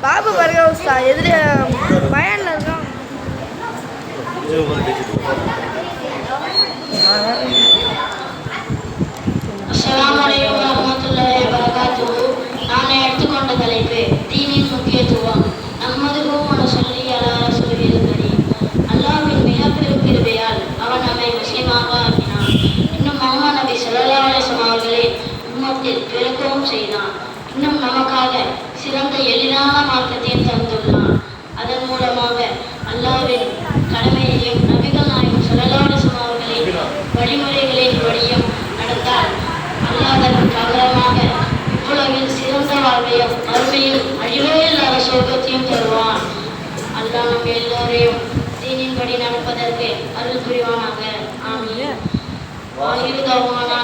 பாபு பாருங்க எதிர பயன்ல இருக்கான். அஸ்ஸலாமு அலைக்கும் வரஹ்மத்துல்லாஹி வபரகாத்துஹு. நான் எடுத்துக்கொண்ட தலைப்பு தீனின் முக்கியத்துவம். நம்மதுகு மனசொல்லி அலா ரசூலில் கரீம். அல்லாஹ்வின் மிகப்பெரும் கிருபையால் அவன் நம்மை முஸ்லிமாக ஆக்கினான். இன்னும் முஹம்மது நபி ஸல்லல்லாஹு அலைஹி வஸல்லம் அவர்களை உம்மத்தில் பிறக்கவும் செய்தான். இன்னும் நமக்காக சிறந்த எளிதான மார்க்கத்தையும் தந்துள்ளான். அதன் மூலமாக அல்லாஹ்வின் கடமையையும் நபிகள் நாயகம் ஸல்லல்லாஹு அலைஹி வஸல்லம் அவர்களின் வழிமுறைகளின் படியும் நடந்தால் அல்லாஹ்வின் பகரமாக இவ்வுலகில் சிறந்த வாழ்வையும் மறுமையில் அழிவே இல்லாத சோகத்தையும் தருவான். அல்லாஹ் நம் எல்லோரையும் தீனின்படி நடப்பதற்கு அருள் புரிவானாக. ஆமீன். வாஹிரு தஅவானா